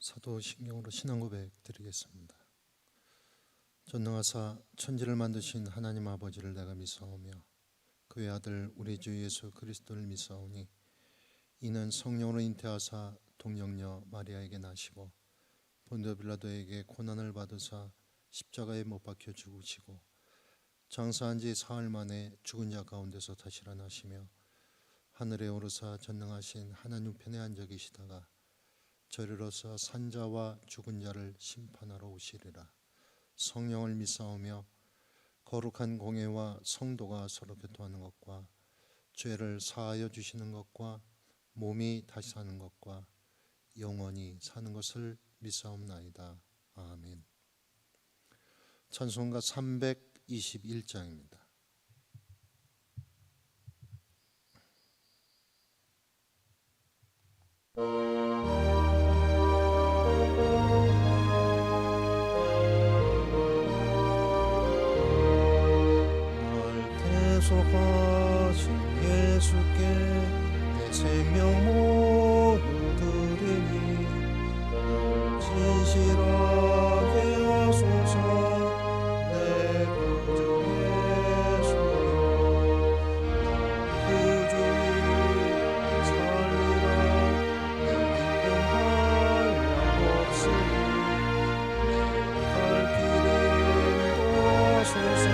사도신경으로 신앙고백 드리겠습니다. 전능하사 천지를 만드신 하나님 아버지를 내가 믿사오며 그의 아들 우리 주 예수 그리스도를 믿사오니 이는 성령으로 잉태하사 동정녀 마리아에게 나시고 본디오 빌라도에게 고난을 받으사 십자가에 못 박혀 죽으시고 장사한 지 사흘 만에 죽은 자 가운데서 다시 일어나시며 하늘에 오르사 전능하신 하나님 우편에 앉아 계시다가 저리로서 산자와 죽은 자를 심판하러 오시리라. 성령을 믿사오며 거룩한 공예와 성도가 서로 교통하는 것과 죄를 사하여 주시는 것과 몸이 다시 사는 것과 영원히 사는 것을 믿사옵나이다. 아멘. 찬송가 321장입니다. 계속하신 예수께 내 생명 모두 드리니 진실하게 하소서. 내 구주 예수여 그 주의 살리라. 내 기쁨할 양 없으니 갈 길에 인도하소서.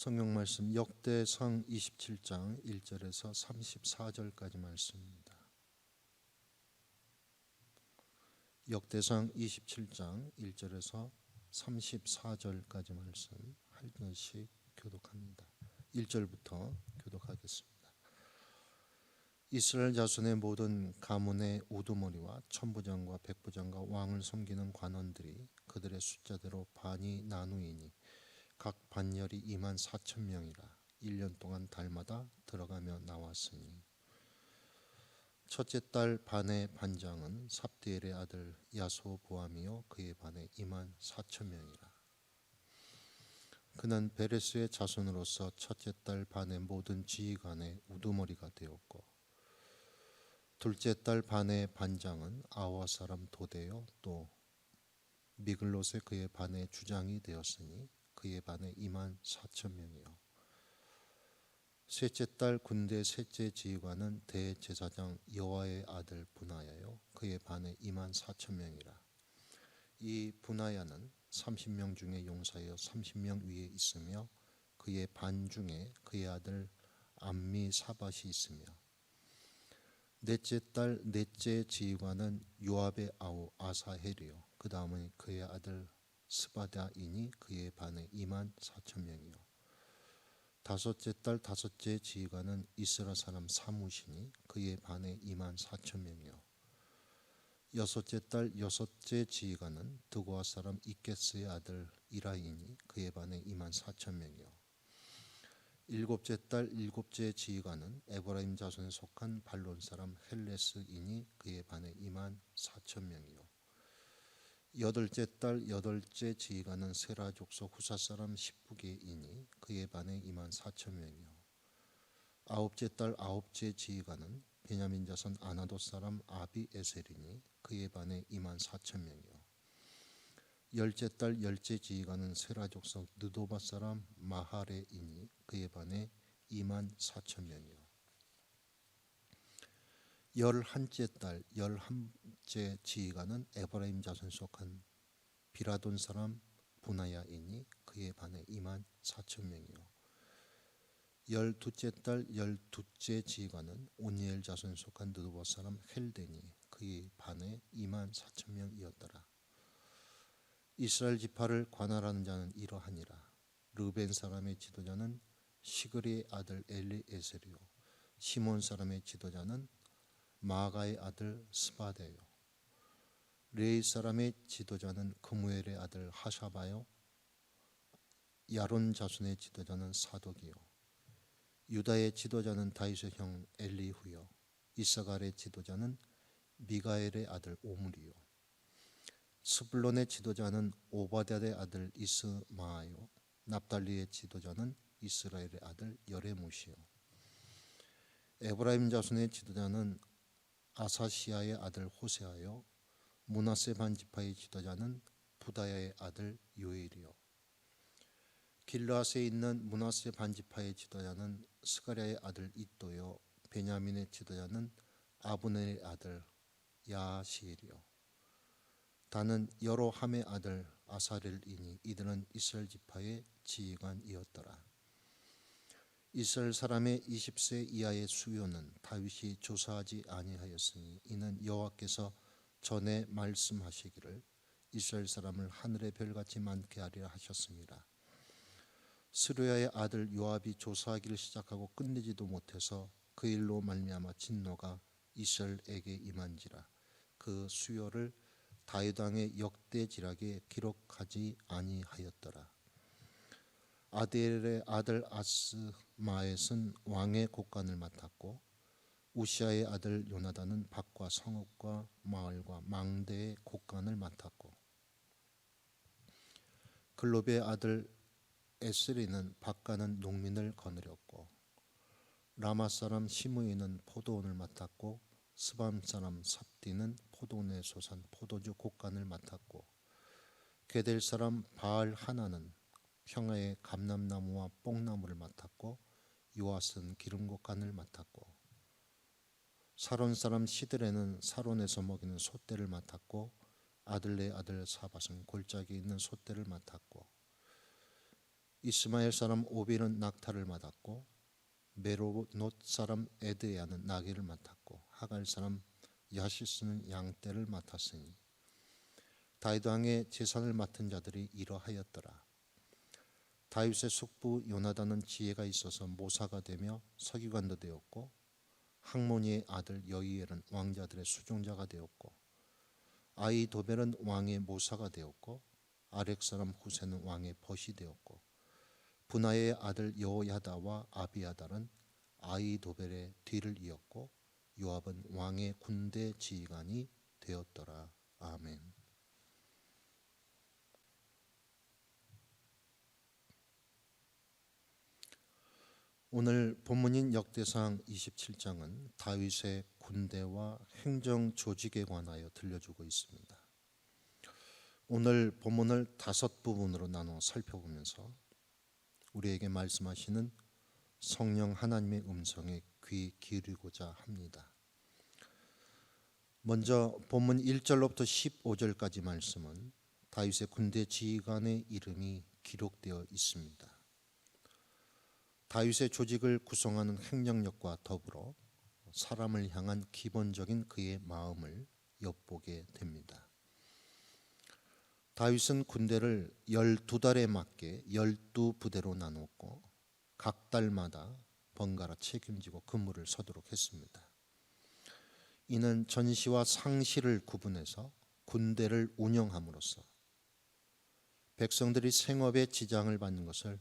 성경 말씀 역대상 27장 1절에서 34절까지 말씀입니다. 역대상 27장 1절에서 34절까지 말씀 한 절씩 교독합니다. 1절부터 교독하겠습니다. 이스라엘 자손의 모든 가문의 우두머리와 천부장과 백부장과 왕을 섬기는 관원들이 그들의 숫자대로 반이 나누이니 각 반열이 24,000명이라 1년 동안 달마다 들어가며 나왔으니 첫째 달 반의 반장은 삽디엘의 아들 야소보암이요 그의 반에 24,000명이라. 그는 베레스의 자손으로서 첫째 달 반의 모든 지휘관의 우두머리가 되었고 둘째 달 반의 반장은 아와 사람 도대요 또 미글롯의 그의 반의 주장이 되었으니 그의 반에 24,000명이요. 셋째 달 군대 셋째 지휘관은 대제사장 여호와의 아들 분하야요 그의 반에 24,000명이라. 이 분하야는 30명 중에 용사여 30명 위에 있으며 그의 반 중에 그의 아들 암미사밧이 있으며 넷째 달 넷째 지휘관은 요압의 아우 아사헬이요 그 다음에 그의 아들 스바다이니 그의 반에 24,000명이요. 다섯째 달 다섯째 지휘관은 이스라 사람 사무시니 그의 반에 24,000명이요. 여섯째 달 여섯째 지휘관은 드고아 사람 이게스의 아들 이라이니 그의 반에 24,000명이요. 일곱째 달 일곱째 지휘관은 에브라임 자손에 속한 발론 사람 헬레스이니 그의 반에 24,000명이요. 여덟째 달 여덟째 지휘관은 세라 족속 후사 사람 십부게이니 그의 반에 24,000명이요. 아홉째 달 아홉째 지휘관은 베냐민 자손 아나돗 사람 아비에셀이니 그의 반에 24,000명이요. 열째 달 열째 지휘관은 세라 족속 느도바 사람 마하레이니 그의 반에 24,000명이요. 열한째 달 열한째 지휘관은 에브라임 자손 속한 비라돈 사람 부나야이니 그의 반에 24,000명이요. 열두째 달 열두째 지휘관은 온니엘 자손 속한 느도바 사람 헬데니 그의 반에 24,000명이었더라. 이스라엘 지파를 관할하는 자는 이러하니라. 르벤 사람의 지도자는 시그리의 아들 엘리에셀이요, 시몬 사람의 지도자는 마가의 아들 스바데요, 레이 사람의 지도자는 그무엘의 아들 하샤바요, 야론 자손의 지도자는 사독이요, 유다의 지도자는 다윗의 형 엘리후요, 이사갈의 지도자는 미가엘의 아들 오므리요, 스불론의 지도자는 오바댜의 아들 이스마아요, 납달리의 지도자는 이스라엘의 아들 여레무시요, 에브라임 자손의 지도자는 아사시아의 아들 호세아요, 므낫세 반지파의 지도자는 부다야의 아들 요엘이요, 길르앗에 있는 므낫세 반지파의 지도자는 스가랴의 아들 이또요, 베냐민의 지도자는 아브넬의 아들 야시엘이요, 다는 여로함의 아들 아사렐이니 이들은 이스라엘 지파의 지휘관이었더라. 이스라엘 사람의 20세 이하의 수요는 다윗이 조사하지 아니하였으니 이는 여호와께서 전에 말씀하시기를 이스라엘 사람을 하늘의 별같이 많게 하리라 하셨습니다. 스루야의 아들 요압이 조사하기를 시작하고 끝내지도 못해서 그 일로 말미암아 진노가 이스라엘에게 임한지라. 그 수요를 다윗 왕의 역대지략에 기록하지 아니하였더라. 아디엘의 아들 아스마엣은 왕의 곡간을 맡았고 우시아의 아들 요나단은 밭과 성읍과 마을과 망대의 곡간을 맡았고 글로베의 아들 에스리는 밭가는 농민을 거느렸고 라마 사람 시므이는 포도원을 맡았고 스밤 사람 삽디는 포도원에 솟은 포도주 곡간을 맡았고 게델 사람 바알 하나는 평야의 감람나무와 뽕나무를 맡았고 요앗은 기름곡간을 맡았고 사론 사람 시드레는 사론에서 먹이는 솥대를 맡았고 아들레의 아들 사밧은 골짜기에 있는 솥대를 맡았고 이스마엘 사람 오빌은 낙타를 맡았고 메로노 사람 에드야는 나귀를 맡았고 하갈 사람 야시스는 양떼를 맡았으니 다윗 왕의 제사를 맡은 자들이 이러하였더라. 다윗의 숙부 요나단은 지혜가 있어서 모사가 되며 서기관도 되었고 학모니의 아들 여이엘은 왕자들의 수종자가 되었고 아이도벨은 왕의 모사가 되었고 아렉 사람 후세는 왕의 벗이 되었고 분하의 아들 여호야다와 아비아달은 아이도벨의 뒤를 이었고 요압은 왕의 군대 지휘관이 되었더라. 아멘. 오늘 본문인 역대상 27장은 다윗의 군대와 행정 조직에 관하여 들려주고 있습니다. 오늘 본문을 5부분으로 나눠 살펴보면서 우리에게 말씀하시는 성령 하나님의 음성에 귀 기울이고자 합니다. 먼저 본문 1절로부터 15절까지 말씀은 다윗의 군대 지휘관의 이름이 기록되어 있습니다. 다윗의 조직을 구성하는 행정력과 더불어 사람을 향한 기본적인 그의 마음을 엿보게 됩니다. 다윗은 군대를 12달에 맞게 12부대로 나눴고 각 달마다 번갈아 책임지고 근무를 서도록 했습니다. 이는 전시와 상시를 구분해서 군대를 운영함으로써 백성들이 생업에 지장을 받는 것을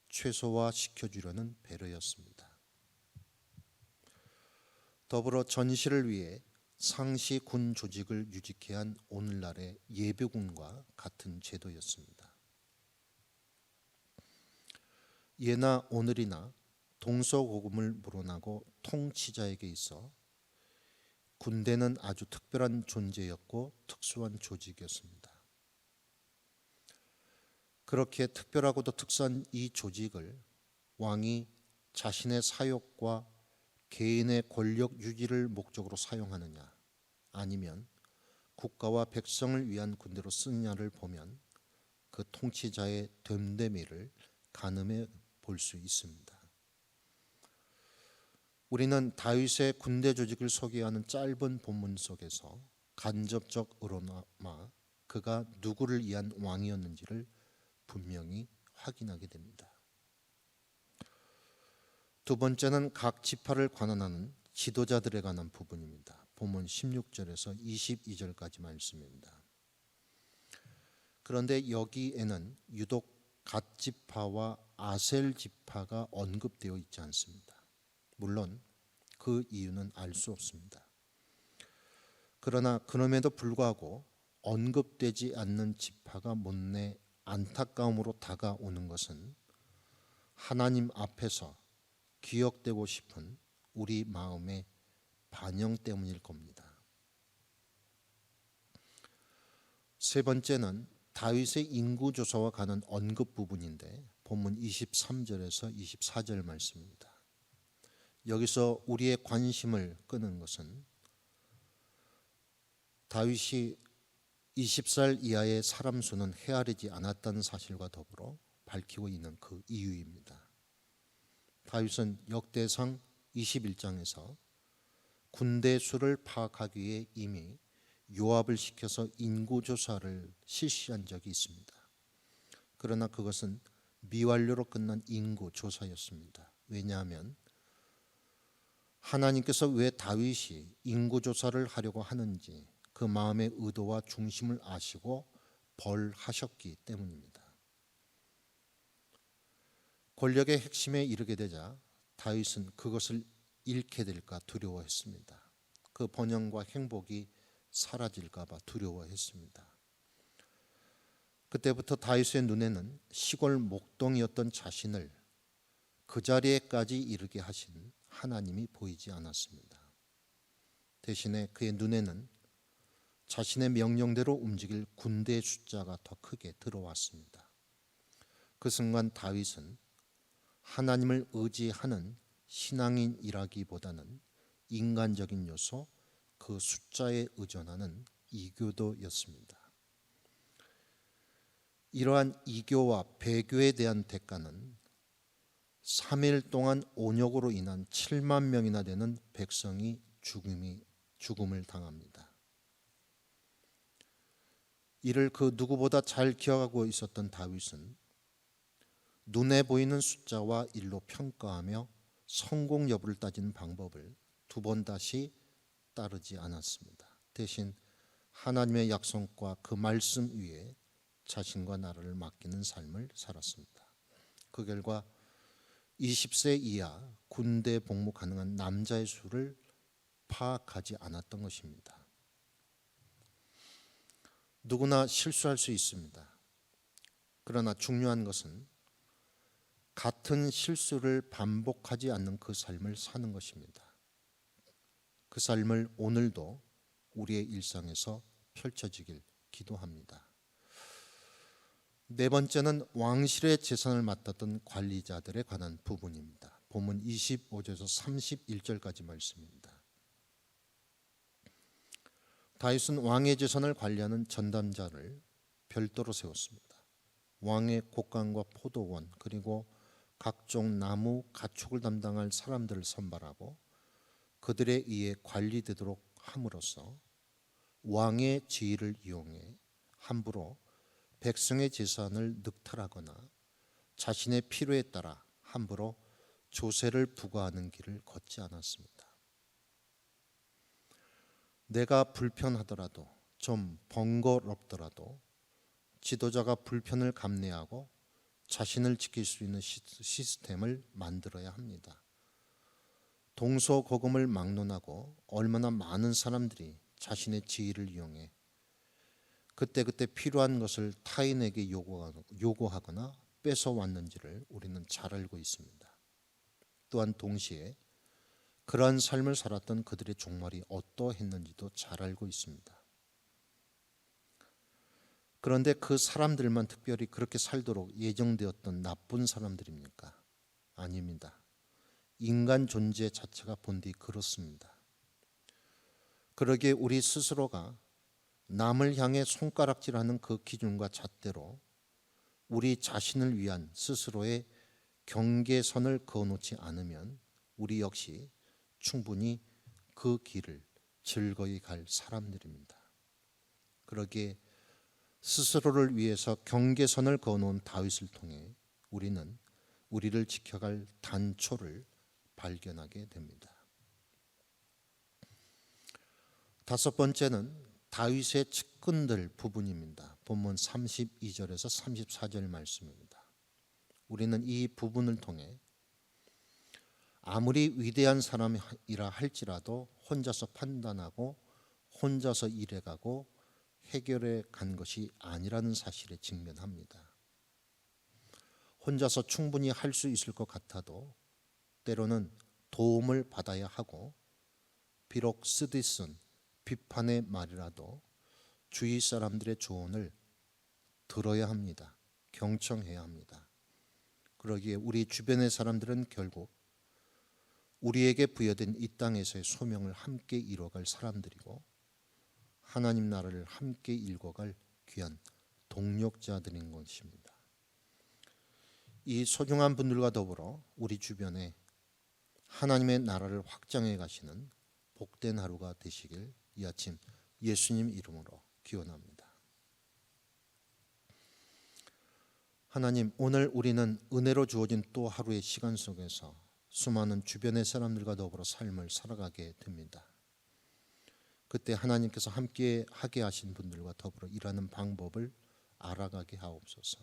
최소화시켜주려는 배려였습니다. 더불어 전시를 위해 상시 군 조직을 유지케 한 오늘날의 예비군과 같은 제도였습니다. 예나 오늘이나 동서고금을 물어나고 통치자에게 있어 군대는 아주 특별한 존재였고 특수한 조직이었습니다. 그렇게 특별하고도 특수한 이 조직을 왕이 자신의 사욕과 개인의 권력 유지를 목적으로 사용하느냐, 아니면 국가와 백성을 위한 군대로 쓰느냐를 보면 그 통치자의 됨됨이를 가늠해 볼 수 있습니다. 우리는 다윗의 군대 조직을 소개하는 짧은 본문 속에서 간접적으로나마 그가 누구를 위한 왕이었는지를 분명히 확인하게 됩니다. 두 번째는 각 지파를 관한하는 지도자들에 관한 부분입니다. 본문 16절에서 22절까지 말씀입니다. 그런데 여기에는 유독 갓 지파와 아셀 지파가 언급되어 있지 않습니다. 물론 그 이유는 알 수 없습니다. 그러나 그럼에도 불구하고 언급되지 않는 지파가 못내 안타까움으로 다가오는 것은 하나님 앞에서 기억되고 싶은 우리 마음의 반영 때문일 겁니다. 세 번째는 다윗의 인구조사와 관한 언급 부분인데 본문 23절에서 24절 말씀입니다. 여기서 우리의 관심을 끄는 것은 다윗이 20살 이하의 사람 수는 헤아리지 않았다는 사실과 더불어 밝히고 있는 그 이유입니다. 다윗은 역대상 21장에서 군대 수를 파악하기 위해 이미 요압을 시켜서 인구조사를 실시한 적이 있습니다. 그러나 그것은 미완료로 끝난 인구조사였습니다. 왜냐하면 하나님께서 왜 다윗이 인구조사를 하려고 하는지 그 마음의 의도와 중심을 아시고 벌하셨기 때문입니다. 권력의 핵심에 이르게 되자 다윗은 그것을 잃게 될까 두려워했습니다. 그 번영과 행복이 사라질까 봐 두려워했습니다. 그때부터 다윗의 눈에는 시골 목동이었던 자신을 그 자리에까지 이르게 하신 하나님이 보이지 않았습니다. 대신에 그의 눈에는 자신의 명령대로 움직일 군대의 숫자가 더 크게 들어왔습니다. 그 순간 다윗은 하나님을 의지하는 신앙인이라기보다는 인간적인 요소, 그 숫자에 의존하는 이교도였습니다. 이러한 이교와 배교에 대한 대가는 3일 동안 온역으로 인한 7만 명이나 되는 백성이 죽음을 당합니다. 이를 그 누구보다 잘 기억하고 있었던 다윗은 눈에 보이는 숫자와 일로 평가하며 성공 여부를 따지는 방법을 두 번 다시 따르지 않았습니다. 대신 하나님의 약속과 그 말씀 위에 자신과 나라를 맡기는 삶을 살았습니다. 그 결과 20세 이하 군대 복무 가능한 남자의 수를 파악하지 않았던 것입니다. 누구나 실수할 수 있습니다. 그러나 중요한 것은 같은 실수를 반복하지 않는 그 삶을 사는 것입니다. 그 삶을 오늘도 우리의 일상에서 펼쳐지길 기도합니다. 네 번째는 왕실의 재산을 맡았던 관리자들에 관한 부분입니다. 본문 25절에서 31절까지 말씀입니다. 다윗은 왕의 재산을 관리하는 전담자를 별도로 세웠습니다. 왕의 곡간과 포도원 그리고 각종 나무, 가축을 담당할 사람들을 선발하고 그들에 의해 관리되도록 함으로써 왕의 지위를 이용해 함부로 백성의 재산을 늑탈하거나 자신의 필요에 따라 함부로 조세를 부과하는 길을 걷지 않았습니다. 내가 불편하더라도 좀 번거롭더라도 지도자가 불편을 감내하고 자신을 지킬 수 있는 시스템을 만들어야 합니다. 동서고금을 막론하고 얼마나 많은 사람들이 자신의 지위를 이용해 그때그때 필요한 것을 타인에게 요구하거나 뺏어왔는지를 우리는 잘 알고 있습니다. 또한 동시에 그러한 삶을 살았던 그들의 종말이 어떠했는지도 잘 알고 있습니다. 그런데 그 사람들만 특별히 그렇게 살도록 예정되었던 나쁜 사람들입니까? 아닙니다. 인간 존재 자체가 본디 그렇습니다. 그러기에 우리 스스로가 남을 향해 손가락질하는 그 기준과 잣대로 우리 자신을 위한 스스로의 경계선을 그어놓지 않으면 우리 역시 충분히 그 길을 즐거이 갈 사람들입니다. 그러기에 스스로를 위해서 경계선을 그어놓은 다윗을 통해 우리는 우리를 지켜갈 단초를 발견하게 됩니다. 다섯 번째는 다윗의 측근들 부분입니다. 본문 32절에서 34절 말씀입니다. 우리는 이 부분을 통해 아무리 위대한 사람이라 할지라도 혼자서 판단하고 혼자서 일해가고 해결해 간 것이 아니라는 사실에 직면합니다. 혼자서 충분히 할 수 있을 것 같아도 때로는 도움을 받아야 하고 비록 쓰디쓴 비판의 말이라도 주위 사람들의 조언을 들어야 합니다. 경청해야 합니다. 그러기에 우리 주변의 사람들은 결국 우리에게 부여된 이 땅에서의 소명을 함께 이뤄갈 사람들이고 하나님 나라를 함께 일궈갈 귀한 동력자들인 것입니다. 이 소중한 분들과 더불어 우리 주변에 하나님의 나라를 확장해 가시는 복된 하루가 되시길 이 아침 예수님 이름으로 기원합니다. 하나님, 오늘 우리는 은혜로 주어진 또 하루의 시간 속에서 수많은 주변의 사람들과 더불어 삶을 살아가게 됩니다. 그때 하나님께서 함께 하게 하신 분들과 더불어 일하는 방법을 알아가게 하옵소서.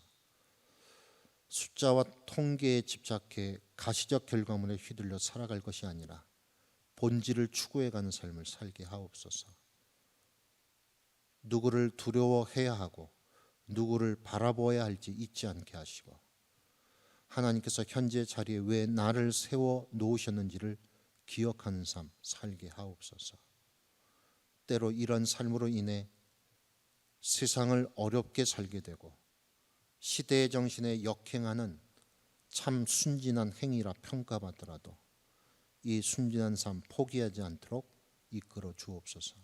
숫자와 통계에 집착해 가시적 결과물에 휘둘려 살아갈 것이 아니라 본질을 추구해가는 삶을 살게 하옵소서. 누구를 두려워해야 하고 누구를 바라보아야 할지 잊지 않게 하시고 하나님께서 현재 자리에 왜 나를 세워 놓으셨는지를 기억하는 삶 살게 하옵소서. 때로 이런 삶으로 인해 세상을 어렵게 살게 되고 시대의 정신에 역행하는 참 순진한 행위라 평가받더라도 이 순진한 삶 포기하지 않도록 이끌어 주옵소서.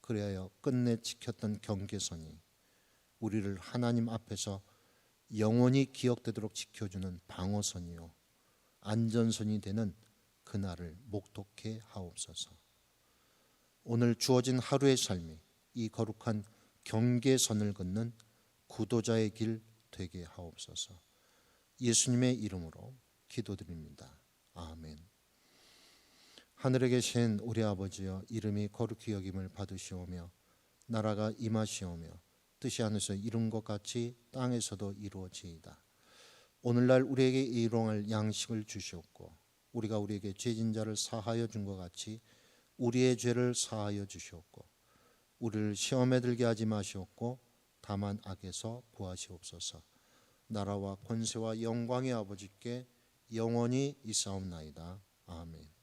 그래야 끝내 지켰던 경계선이 우리를 하나님 앞에서 영원히 기억되도록 지켜주는 방어선이요 안전선이 되는 그날을 목독해 하옵소서. 오늘 주어진 하루의 삶이 이 거룩한 경계선을 걷는 구도자의 길 되게 하옵소서. 예수님의 이름으로 기도드립니다. 아멘. 하늘에 계신 우리 아버지여, 이름이 거룩히 여김을 받으시오며 나라가 임하시오며 뜻이 하늘에서 이룬 것 같이 땅에서도 이루어지이다. 오늘날 우리에게 일용할 양식을 주시옵고 우리가 우리에게 죄진 자를 사하여 준 것 같이 우리의 죄를 사하여 주시옵고 우리를 시험에 들게 하지 마시옵고 다만 악에서 구하시옵소서. 나라와 권세와 영광의 아버지께 영원히 있사옵나이다. 아멘.